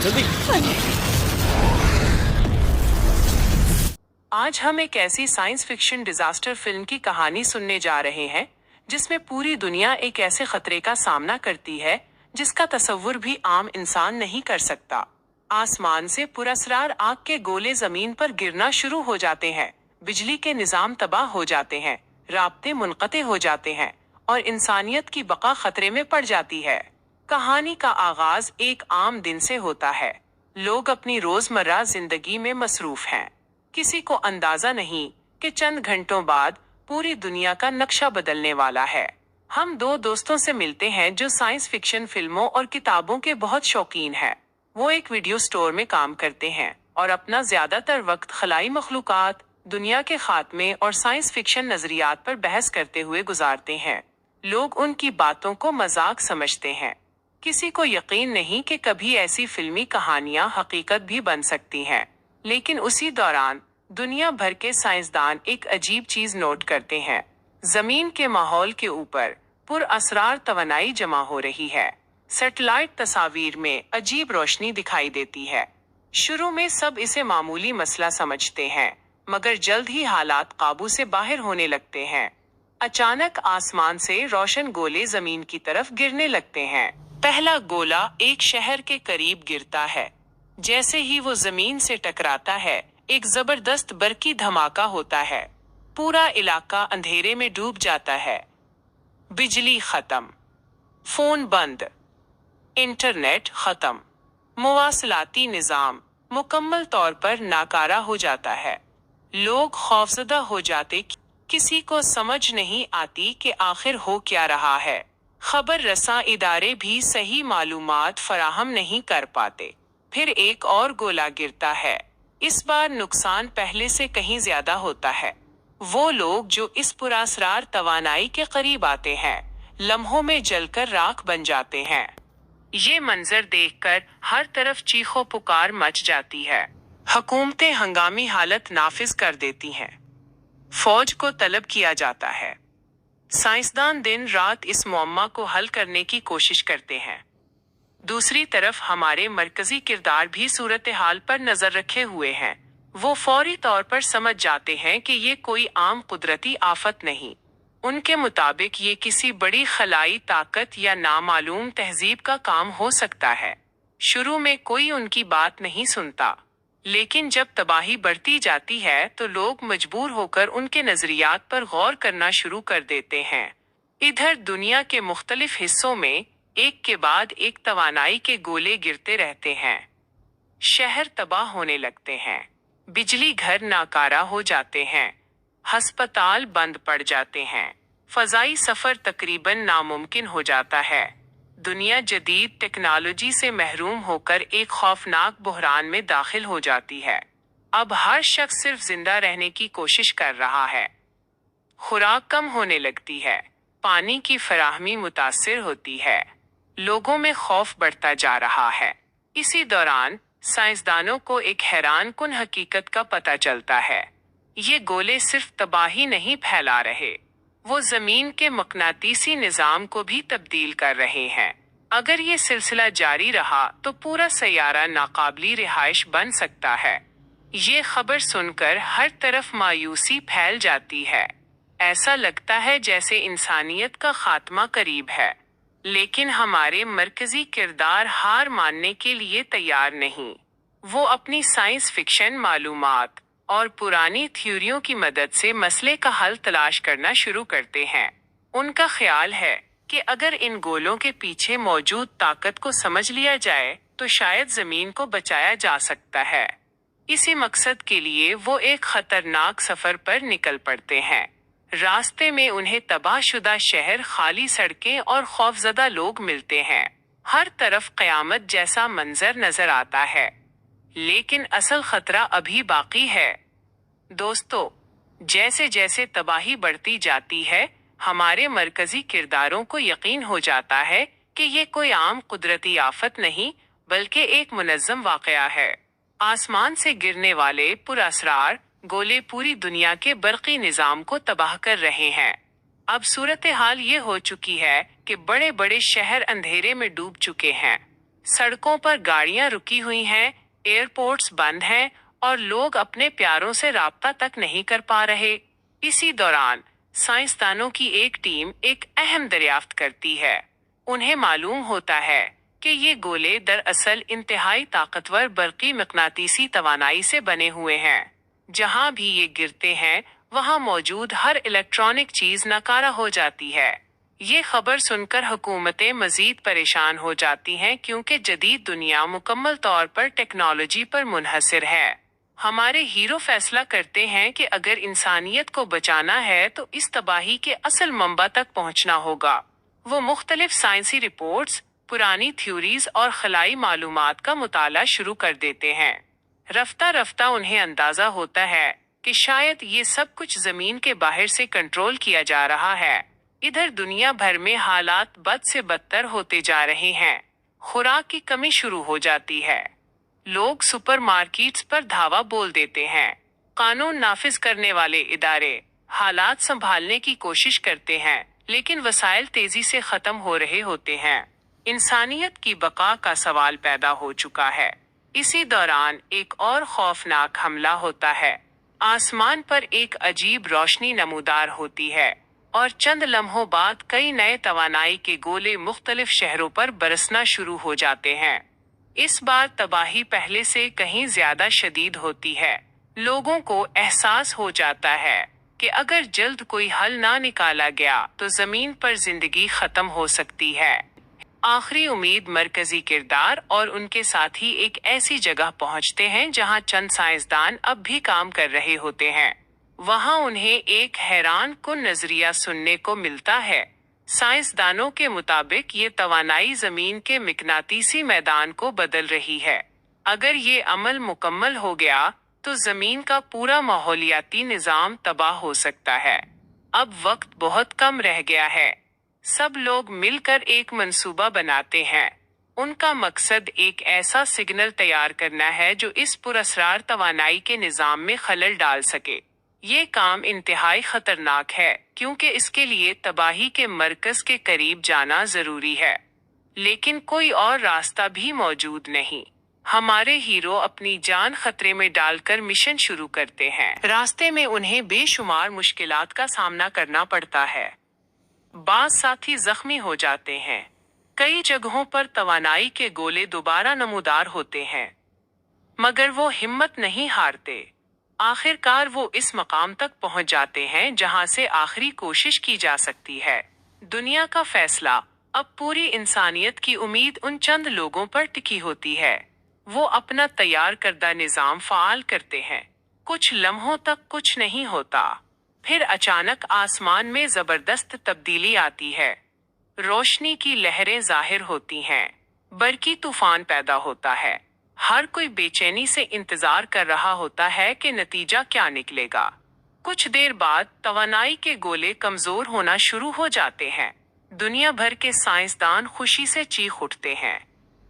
जल्दी। आज हम एक ऐसी साइंस फिक्शन डिजास्टर फिल्म की कहानी सुनने जा रहे हैं जिसमें पूरी दुनिया एक ऐसे खतरे का सामना करती है जिसका तसव्वुर भी आम इंसान नहीं कर सकता। आसमान से पुरस्रार आग के गोले जमीन पर गिरना शुरू हो जाते हैं, बिजली के निजाम तबाह हो जाते हैं, राब्ते मुनक़ते हो जाते हैं और इंसानियत की बका खतरे में पड़ जाती है। कहानी का आगाज एक आम दिन से होता है। लोग अपनी रोजमर्रा जिंदगी में मसरूफ हैं। किसी को अंदाजा नहीं कि चंद घंटों बाद पूरी दुनिया का नक्शा बदलने वाला है। हम दो दोस्तों से मिलते हैं जो साइंस फिक्शन फिल्मों और किताबों के बहुत शौकीन हैं। वो एक वीडियो स्टोर में काम करते हैं और अपना ज्यादातर वक्त खलाई मखलूकात, दुनिया के खात्मे और साइंस फिक्शन नजरियात पर बहस करते हुए गुजारते हैं। लोग उनकी बातों को मजाक समझते हैं। किसी को यकीन नहीं कि कभी ऐसी फिल्मी कहानियां हकीकत भी बन सकती हैं। लेकिन उसी दौरान दुनिया भर के साइंसदान एक अजीब चीज नोट करते हैं। जमीन के माहौल के ऊपर पुरअसरार तवानाई जमा हो रही है। सैटेलाइट तस्वीर में अजीब रोशनी दिखाई देती है। शुरू में सब इसे मामूली मसला समझते हैं, मगर जल्द ही हालात काबू से बाहर होने लगते हैं। अचानक आसमान से रोशन गोले जमीन की तरफ गिरने लगते हैं। पहला गोला एक शहर के करीब गिरता है। जैसे ही वो जमीन से टकराता है, एक जबरदस्त बरकी धमाका होता है। पूरा इलाका अंधेरे में डूब जाता है। बिजली खत्म, फोन बंद, इंटरनेट खत्म, मुवासलाती निजाम मुकम्मल तौर पर नाकारा हो जाता है। लोग खौफजदा हो जाते, किसी को समझ नहीं आती कि आखिर हो क्या रहा है। खबर रसा इदारे भी सही मालूमात फराहम नहीं कर पाते। फिर एक और गोला गिरता है। इस बार नुकसान पहले से कहीं ज्यादा होता है। वो लोग जो इस पुरअसरार तवानाई के करीब आते हैं, लम्हों में जलकर राख बन जाते हैं। ये मंजर देखकर हर तरफ चीखो पुकार मच जाती है। हुकूमतें हंगामी हालत नाफिज कर देती हैं। फौज को तलब किया जाता है। साइंसदान दिन रात इस मुअम्मा को हल करने की कोशिश करते हैं। दूसरी तरफ हमारे मरकजी किरदार भी सूरत हाल पर नजर रखे हुए हैं। वो फौरी तौर पर समझ जाते हैं कि ये कोई आम कुदरती आफत नहीं। उनके मुताबिक ये किसी बड़ी खलाई ताकत या नामालूम तहजीब का काम हो सकता है। शुरू में कोई उनकी बात नहीं सुनता, लेकिन जब तबाही बढ़ती जाती है तो लोग मजबूर होकर उनके नजरियात पर गौर करना शुरू कर देते हैं। इधर दुनिया के मुख्तलिफ हिस्सों में एक के बाद एक तवानाई के गोले गिरते रहते हैं। शहर तबाह होने लगते हैं, बिजली घर नाकारा हो जाते हैं, अस्पताल बंद पड़ जाते हैं, फजाई सफर तकरीबन नामुमकिन हो जाता है। दुनिया जदीद टेक्नोलॉजी से महरूम होकर एक खौफनाक बुहरान में दाखिल हो जाती है। अब हर शख्स सिर्फ जिंदा रहने की कोशिश कर रहा है। खुराक कम होने लगती है, पानी की फराहमी मुतासिर होती है, लोगों में खौफ बढ़ता जा रहा है। इसी दौरान साइंसदानों को एक हैरान कुन हकीकत का पता चलता है। ये गोले सिर्फ तबाही नहीं फैला रहे, वो जमीन के मकनातीसी निजाम को भी तब्दील कर रहे हैं। अगर ये सिलसिला जारी रहा तो पूरा सैयारा नाकाबिल रिहाइश बन सकता है। ये खबर सुनकर हर तरफ मायूसी फैल जाती है। ऐसा लगता है जैसे इंसानियत का खात्मा करीब है। लेकिन हमारे मरकजी किरदार हार मानने के लिए तैयार नहीं। वो अपनी साइंस फिक्शन मालूमात और पुरानी थ्योरियों की मदद से मसले का हल तलाश करना शुरू करते हैं। उनका ख्याल है कि अगर इन गोलों के पीछे मौजूद ताकत को समझ लिया जाए तो शायद जमीन को बचाया जा सकता है। इसी मकसद के लिए वो एक खतरनाक सफर पर निकल पड़ते हैं। रास्ते में उन्हें तबाहशुदा शहर, खाली सड़कें और खौफजदा लोग मिलते हैं। हर तरफ कयामत जैसा मंजर नजर आता है, लेकिन असल खतरा अभी बाकी है। दोस्तों, जैसे जैसे तबाही बढ़ती जाती है, हमारे मरकजी किरदारों को यकीन हो जाता है कि ये कोई आम कुदरती आफत नहीं बल्कि एक मुनज़्ज़म वाक़या है। आसमान से गिरने वाले पुरअसरार गोले पूरी दुनिया के बरकी निजाम को तबाह कर रहे हैं। अब सूरत हाल ये हो चुकी है कि बड़े बड़े शहर अंधेरे में डूब चुके हैं। सड़कों पर गाड़ियां रुकी हुई हैं, एयरपोर्ट्स बंद हैं और लोग अपने प्यारों से राब्ता तक नहीं कर पा रहे। इसी दौरान साइंसदानों की एक टीम एक अहम दरियाफ्त करती है। उन्हें मालूम होता है कि ये गोले दरअसल इंतहाई ताकतवर बरकी मकनातीसी तवानाई से बने हुए हैं। जहां भी ये गिरते हैं वहां मौजूद हर इलेक्ट्रॉनिक चीज नकारा हो जाती है। ये खबर सुनकर हुकूमतें मजीद परेशान हो जाती हैं क्योंकि जदीद दुनिया मुकम्मल तौर पर टेक्नोलॉजी पर मुनहसिर है। हमारे हीरो फैसला करते हैं कि अगर इंसानियत को बचाना है तो इस तबाही के असल मंबा तक पहुंचना होगा। वो मुख्तलिफ साइंसी रिपोर्ट्स, पुरानी थ्योरीज और खलाई मालूमात का मुताला शुरू कर देते हैं। रफ्ता रफ्ता उन्हें अंदाजा होता है कि शायद ये सब कुछ जमीन के बाहर से कंट्रोल किया जा रहा है। इधर दुनिया भर में हालात बद से बदतर होते जा रहे हैं। खुराक की कमी शुरू हो जाती है। लोग सुपरमार्केट्स पर धावा बोल देते हैं। कानून नाफिज करने वाले इदारे हालात संभालने की कोशिश करते हैं, लेकिन वसाइल तेजी से खत्म हो रहे होते हैं। इंसानियत की बका का सवाल पैदा हो चुका है। इसी दौरान एक और खौफनाक हमला होता है। आसमान पर एक अजीब रोशनी नमूदार होती है और चंद लम्हों बाद कई नए तवानाई के गोले मुख्तलिफ शहरों पर बरसना शुरू हो जाते हैं। इस बार तबाही पहले से कहीं ज्यादा शदीद होती है। लोगों को एहसास हो जाता है कि अगर जल्द कोई हल ना निकाला गया तो जमीन पर जिंदगी खत्म हो सकती है। आखिरी उम्मीद मरकजी किरदार और उनके साथी एक ऐसी जगह पहुंचते हैं जहां चंद साइंसदान अब भी काम कर रहे होते हैं। वहां उन्हें एक हैरान कुन नजरिया सुनने को मिलता है। साइंसदानों के मुताबिक ये तवानाई जमीन के मिकनातीसी मैदान को बदल रही है। अगर ये अमल मुकम्मल हो गया तो जमीन का पूरा माहौलियाती निजाम तबाह हो सकता है। अब वक्त बहुत कम रह गया है। सब लोग मिलकर एक मंसूबा बनाते हैं। उनका मकसद एक ऐसा सिग्नल तैयार करना है जो इस पुरअसरार तवानाई के निजाम में खलल डाल सके। ये काम इंतहाई खतरनाक है क्योंकि इसके लिए तबाही के मरकज के करीब जाना जरूरी है, लेकिन कोई और रास्ता भी मौजूद नहीं। हमारे हीरो अपनी जान खतरे में डालकर मिशन शुरू करते हैं। रास्ते में उन्हें बेशुमार मुश्किलात का सामना करना पड़ता है। बाज साथी जख्मी हो जाते हैं। कई जगहों पर तवानाई के गोले दोबारा नमूदार होते हैं, मगर वो हिम्मत नहीं हारते। आखिरकार वो इस मकाम तक पहुंच जाते हैं जहां से आखिरी कोशिश की जा सकती है। दुनिया का फैसला, अब पूरी इंसानियत की उम्मीद उन चंद लोगों पर टिकी होती है। वो अपना तैयार करदा निजाम फाल करते हैं। कुछ लम्हों तक कुछ नहीं होता, फिर अचानक आसमान में जबरदस्त तब्दीली आती है। रोशनी की लहरें जाहिर होती हैं। बरकी तूफान पैदा होता है। हर कोई बेचैनी से इंतजार कर रहा होता है कि नतीजा क्या निकलेगा। कुछ देर बाद तवानाई के गोले कमजोर होना शुरू हो जाते हैं। दुनिया भर के साइंसदान खुशी से चीख उठते हैं।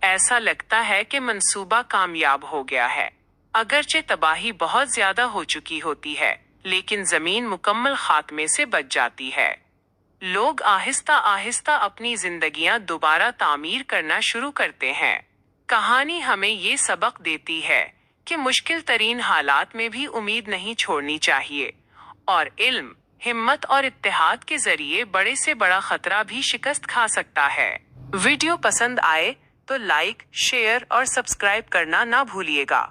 ऐसा लगता है कि मंसूबा कामयाब हो गया है। अगरचे तबाही बहुत ज्यादा हो चुकी होती है, लेकिन जमीन मुकम्मल खात्मे से बच जाती है। लोग आहिस्ता आहिस्ता अपनी जिंदगियां दोबारा तामीर करना शुरू करते हैं। कहानी हमें ये सबक देती है कि मुश्किल तरीन हालात में भी उम्मीद नहीं छोड़नी चाहिए और इल्म, हिम्मत और इत्तेहाद के जरिए बड़े से बड़ा खतरा भी शिकस्त खा सकता है। वीडियो पसंद आए तो लाइक, शेयर और सब्सक्राइब करना ना भूलिएगा।